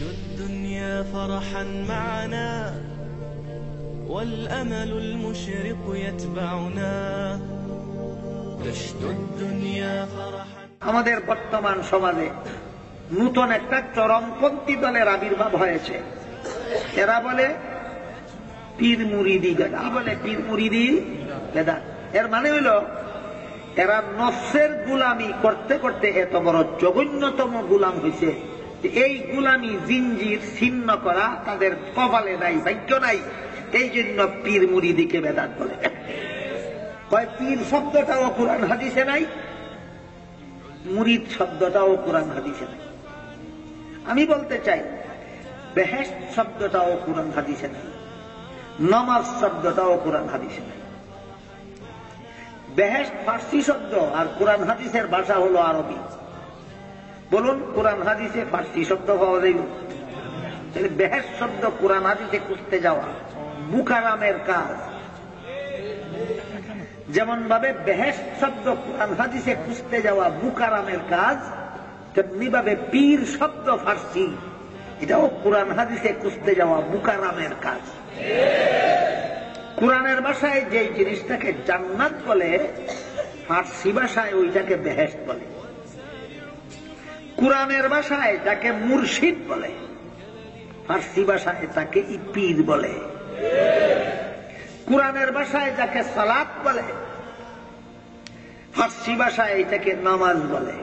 الدنيا فرحا معنا والأمل المشرق يتبعنا تشدو الدنيا فرحا। আমাদের বর্তমান সমাজে নতুন একটা চরমপন্থী দলের আবির্ভাব হয়েছে। এরা বলে পীর মুরিদি বেদাত। কি বলে? পীর মুরিদি বেদাত। এর মানে হইল এরা নফসের গুলামি করতে করতে এত বড় জঘন্যতম গুলাম হয়েছে যে এই গুলামি জিনজির ছিন্ন করা তাদের কপালে নাই, ভাগ্য নাই। এই জন্য পীর মুরিদিকে বেদাত বলে। কয় পীর শব্দটাও কোরআন হাদিসে নাই, মুরিদ শব্দটাও কোরআন হাদিসে নাই। আমি বলতে চাই বেহেশত শব্দটাও কোরআন হাদিসে নাই, নামাজ শব্দটাও কোরআন হাদিসে নাই। বেহেশত ফার্সি শব্দ আর কোরআন হাদিসের ভাষা হলো আরবি। বলুন কোরআন হাদিসে ফার্সি শব্দ পাওয়া যাইব? তাহলে বেহেশত শব্দ কোরআন হাদিসে খুঁজতে যাওয়া বুকারামের কাজ। যেমন ভাবে বেহেশত শব্দ কোরআন হাদিসে খুঁজতে যাওয়া বুকারামের কাজ, তেমনি ভাবে পীর শব্দ ফার্সি এটাও কোরআন হাদিসে খুঁজতে যাওয়া বুকারামের কাজ। কোরআনের ভাষায় যে জিনিসটাকে জান্নাত বলে, ফার্সি ভাষায় ওইটাকে বেহেশত বলে। কোরআনের ভাষায় যাকে মুর্শিদ বলে, ফার্সি ভাষায় তাকে পীর বলে। কোরআনের ভাষায় যাকে সালাত বলে, ফার্সি ভাষায় এটাকে নামাজ বলে।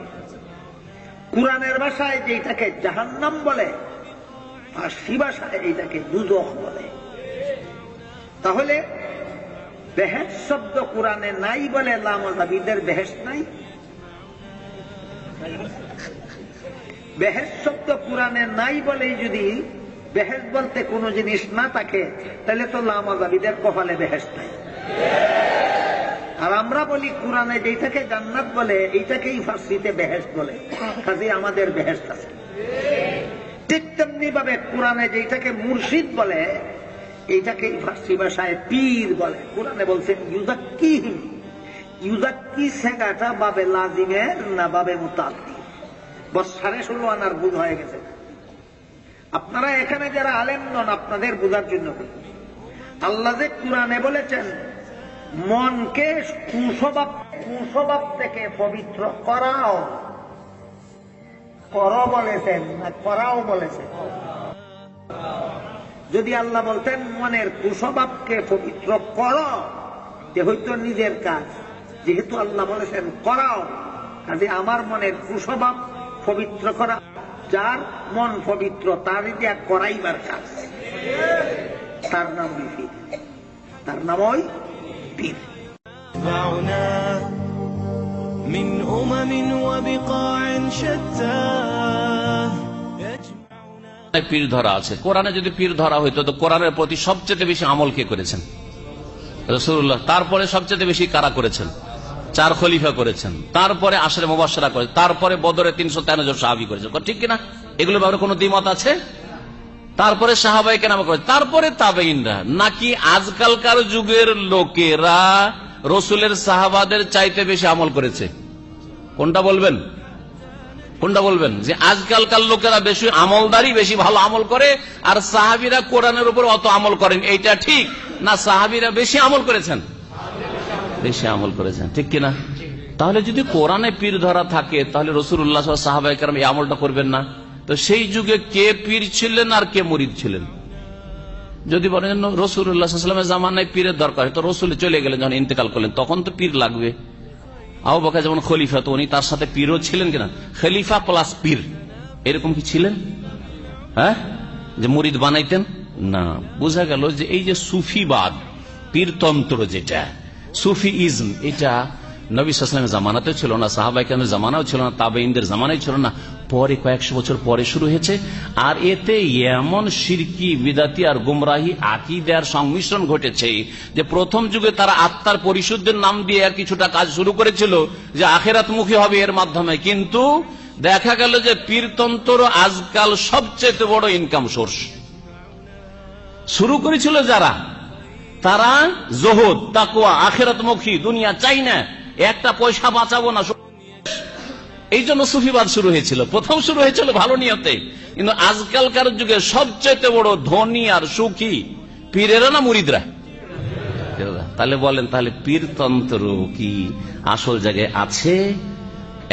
কোরআনের ভাষায় যেটাকে জাহান্নাম বলে, ফার্সি ভাষায় এটাকে দুজখ বলে। তাহলে বেহেশত শব্দ কোরআনে নাই বলে লামাযাবিদের বেহেশত নাই? বেহেশত শব্দ কোরআনে নাই বলে যদি বেহেশত বলতে কোন জিনিস না থাকে, তাহলে তো লামাযাবিদের কপালে বেহেশত নাই। আর আমরা বলি কোরআনে যেটাকে জান্নাত বলে এইটাকেই ফার্সিতে বেহেশত বলে, কাজে আমাদের বেহেশত আছে। ঠিক তেমনি ভাবে কোরআনে যেটাকে মুর্শিদ বলে এইটাকেই ফার্সি ভাষায় পীর বলে। কোরআনে বলছেন ইউজাক্কিহিম। ইউজাক্কি সেগাটা বাবে লাজিমের না বাবে মুতাআদ্দি? বস 16.5 আনার বুঝ হয়ে গেছে। আপনারা এখানে যারা আলেম নন আপনাদের বোঝার জন্য আল্লাহ যে কোরআনে বলেছেন মনকে কুস্বভাব থেকে পবিত্র করাও, করো বলেছেন না করাও বলেছেন? যদি আল্লাহ বলতেন মনের কুস্বভাবকে পবিত্র করো, যে হয়তো নিজের কাজ। যেহেতু আল্লাহ বলেছেন করাও, কাজে আমার মনের কুস্বভাব পবিত্র করা, যার মন পবিত্র তারই যে করাইবার কাজ, তার নাম পীর। তার নাম ওই পীর। من أمم وبقاع شتى পীর ধরা আছে। কোরআনে যদি পীর ধরা হইতো তো কোরআনের প্রতি সবচেয়ে বেশি আমল কে করেছেন? রাসূলুল্লাহ। তারপরে সবচেয়ে বেশি কারা করেছেন? 4 খলিফা করেছেন। তারপরে আশরে মুবাশশারা করেছেন। তারপরে বদরে 353 জন সাহাবী করেছেন। ঠিক কিনা? এগুলো ব্যাপারে কোনো দ্বিমত আছে? তারপরে সাহাবায়ে কেরাম করেছেন, তারপরে তাবেঈনরা। নাকি আজকালকার যুগের লোকেরা রাসূলের সাহাবাদের চাইতে বেশি আমল করেছে? কোনটা বলবেন? কোনটা বলবেন? যে আজকালকার লোকেরা বেশি আমলদারি, বেশি ভালো আমল করে, আর সাহাবীরা কোরআনের উপর অত আমল করেন, এইটা ঠিক না? সাহাবীরা বেশি আমল করেছেন? বেশি আমল করেছেন। ঠিক কিনা? তাহলে যদি কোরআনে পীর ধরা থাকে তাহলে রাসূলুল্লাহ সাল্লাল্লাহু আলাইহি ওয়াসাল্লাম সাহাবায়ে কেরাম এই আমলটা করবেন না? তো সেই যুগে কে পীর ছিলেন আর কে মুরিদ ছিলেন? যদি বলেন রাসূলুল্লাহ সাল্লাল্লাহু আলাইহি ওয়াসাল্লামের জামানায় পীরের দরকার, তো রাসূল চলে গেলেন, যখন ইন্তেকাল করলেন তখন তো পীর লাগবে। আবু বকর যেমন খলিফা, তো উনি তার সাথে পীরও ছিলেন কিনা? খলিফা প্লাস পীর এরকম কি ছিলেন? হ্যাঁ, যে মুরিদ বানাইতেন না। বোঝা গেল যে এই যে সুফিবাদ, পীরতন্ত্র, যেটা সুফিইজম, এটা নবী সাল্লাল্লাহু আলাইহি ওয়াসাল্লামের জামানাতে ছিল না, সাহাবায়ে কেরামের জামানাও ছিল না, তাবেঈনদের জামানায় ছিল না, পরে কয়েকশো বছর পরে শুরু হয়েছে। আর এতে এমন শিরকি, বিদাতি আর গুমরাহি আকীদার সংমিশ্রণ ঘটেছে যে প্রথম যুগে তারা আত্মার পরিশুদ্ধের নাম দিয়ে আর কিছুটা কাজ শুরু করেছিল যে আখিরাতমুখী হবে এর মাধ্যমে, কিন্তু দেখা গেল যে পীরতন্ত্র আজকাল সবচেয়ে বড় ইনকাম সোর্স। শুরু করেছিল যারা, তারা জোহদ, তাকওয়া, আখিরাতমুখী, দুনিয়া চাই না, একটা পয়সা বাঁচাবো না, এই জন্য সুফিবাদ শুরু হয়েছিল। প্রথম শুরু হয়েছিল ভালো নিয়তে, কিন্তু আজকালকার যুগে সবচেয়ে বড় ধনী আর সুখী পীরেরা না মুরিদরা? তাহলে বলেন, তাহলে পীরতন্ত্র কি আসল জায়গায় আছে?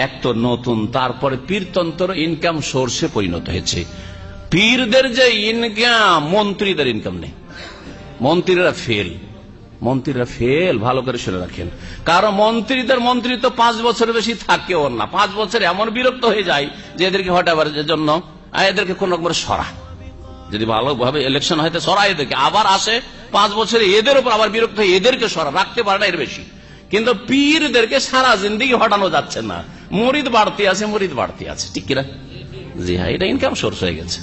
এক তো নতুন, তারপরে পীরতন্ত্র ইনকাম সোর্সে পরিণত হয়েছে। পীরদের যে ইনকাম, মন্ত্রীদের ইনকাম নেই। মন্ত্রীরা ফেল, ভালো করে শুনে রাখেন। কারণ মন্ত্রী তো 5 বছরের বেশি থাকেও না। 5 বছর এমন বিরক্ত হয়ে যায় যে এদেরকে হটাবার জন্য এদেরকে কোন রকমের সরা, যদি ভালোভাবে ইলেকশন হয়তো সরা এদেরকে, আবার আসে 5 বছরে এদের উপর আবার বিরক্ত হয়ে এদেরকে সরা, রাখতে পারে না এর বেশি। কিন্তু পীরদেরকে সারা জিন্দেগি হটানো যাচ্ছে না, মুরিদ বাড়তি আছে, ঠিক কিনা? জি হ্যাঁ, এটা ইনকাম সোর্স হয়ে গেছে।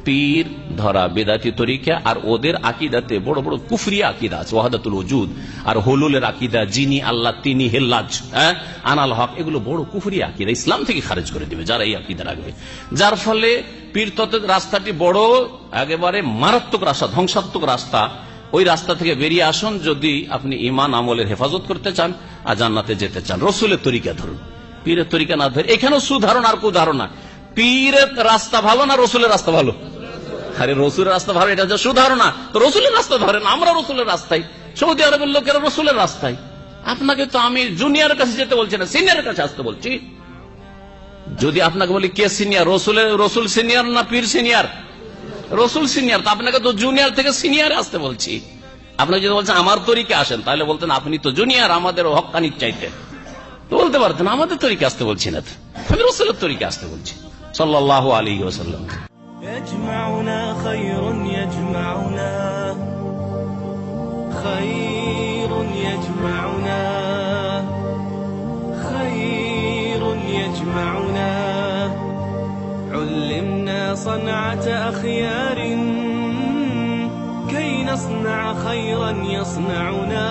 পীর ধরা বেদাতি তরিকা, আর ওদের আকিদাতে বড় বড় কুফরি আকিদা আছে, ওয়াহাদাতুল ওজুদ আর হুলুলের আকিদা, যিনি আল্লাহ তিনি হেল্লাজ, আনাল হক, এগুলো বড় কুফরি আকিদা, ইসলাম থেকে খারিজ করে দিবে যারা এই আকিদা রাখবে। যার ফলে পীর তত্ত্বের রাস্তাটি বড় একেবারে মারাত্মক রাস্তা, ধ্বংসাত্মক রাস্তা। ওই রাস্তা থেকে বেরিয়ে আসুন যদি আপনি ইমান আমলের হেফাজত করতে চান আর জান্নাতে যেতে চান। রসুলের তরিকা ধরুন, পীরের তরিকা না ধরে। এখানেও সুধারণ আর কুধারণা। পীরের রাস্তা ভালো না রসুলের রাস্তা ভালো? আরে রসুলের রাস্তা ভালো, এটা যে সুধারণা। তো রসুলের রাস্তা ধরেন, আমরা রসুলের রাস্তায়, সৌদি আরবের লোকেরা রসুলের রাস্তায়। আপনাকে তো আমি জুনিয়রের কাছে যেতে বলছি না, সিনিয়রের কাছে আসতে বলছি। যদি আপনাকে বলি কে সিনিয়র, রসুল সিনিয়র না পীর সিনিয়র? রসুল সিনিয়র। তো আপনাকে তো জুনিয়র থেকে সিনিয়রে আসতে বলছি। আপনাকে যদি বলছেন আমার তরিকে আসেন, তাহলে বলতেন আপনি তো জুনিয়র, আমাদের হক্কানি চাইতেন, তো বলতে পারতেন আমাদের তরিকে আসতে বলছি না, আমি রসুলের তরিকে আসতে বলছি সাল্লাল্লাহু আলাইহি ওয়াসাল্লাম। يجمعنا خير يجمعنا خير يجمعنا خير يجمعنا علمنا صنعة أخيار كي نصنع خيرا يصنعنا